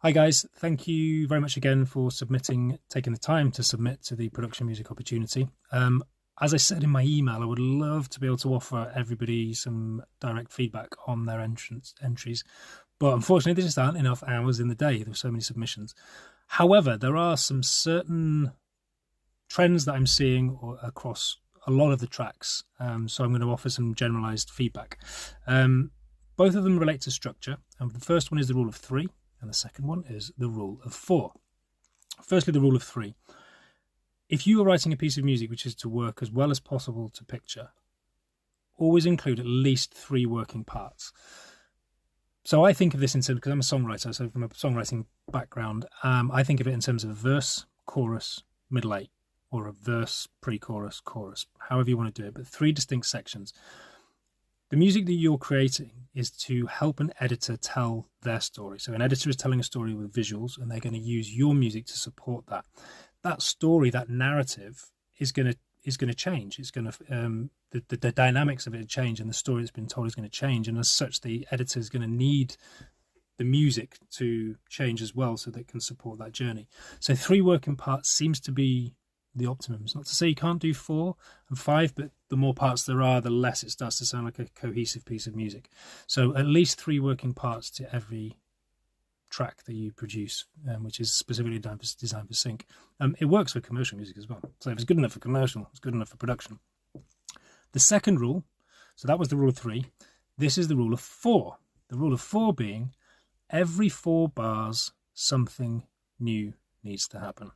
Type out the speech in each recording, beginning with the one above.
Hi guys, thank you very much again for taking the time to submit to the production music opportunity. As I said in my email, I would love to be able to offer everybody some direct feedback on their entrance entries, but unfortunately, there just aren't enough hours in the day. There are so many submissions. However, there are some certain trends that I'm seeing across a lot of the tracks, so I'm going to offer some generalized feedback. Both of them relate to structure, and the first one is the rule of three, and the second one is the rule of four. Firstly, the rule of three. If you are writing a piece of music which is to work as well as possible to picture, always include at least three working parts. So I think of this in terms, because I'm a songwriter, so from a songwriting background, I think of it in terms of a verse, chorus, middle eight, or a verse, pre-chorus, chorus, however you want to do it, but three distinct sections. The music that you're creating is to help an editor tell their story. So an editor is telling a story with visuals, and they're going to use your music to support that. That story, that narrative, is going to change. It's going to the dynamics of it change, and the story that's been told is going to change. And as such, the editor is going to need the music to change as well, so that it can support that journey. So three working parts seems to be the optimum. It's not to say you can't do 4 and 5, but the more parts there are, the less it starts to sound like a cohesive piece of music. So at least 3 working parts to every track that you produce, which is specifically designed for sync. It works for commercial music as well. So if it's good enough for commercial, it's good enough for production. The second rule, so that was the rule of 3. This is the rule of 4. The rule of 4 being every 4 bars, something new needs to happen.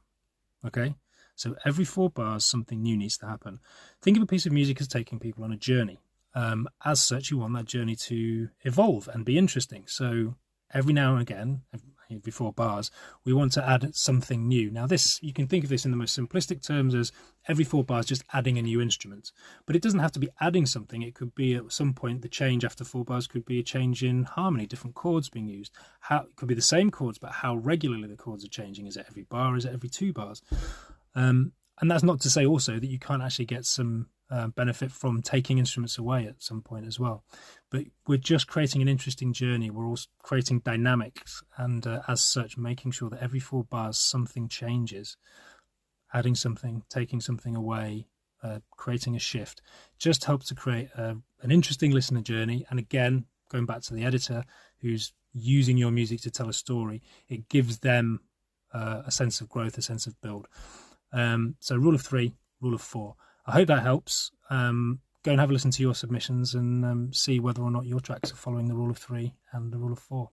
Okay? So every 4 bars, something new needs to happen. Think of a piece of music as taking people on a journey. As such, you want that journey to evolve and be interesting. So every now and again, every 4 bars, we want to add something new. Now this, you can think of this in the most simplistic terms as every 4 bars just adding a new instrument. But it doesn't have to be adding something. It could be at some point the change after 4 bars could be a change in harmony, different chords being used. It could be the same chords, but how regularly the chords are changing. Is it every bar? Is it every 2 bars? And that's not to say also that you can't actually get some benefit from taking instruments away at some point as well. But we're just creating an interesting journey. We're also creating dynamics, and as such, making sure that every 4 bars something changes, adding something, taking something away, creating a shift, just helps to create an interesting listener journey. And again, going back to the editor who's using your music to tell a story, it gives them a sense of growth, a sense of build. So rule of 3, rule of 4. I hope that helps. Go and have a listen to your submissions and see whether or not your tracks are following the rule of 3 and the rule of 4.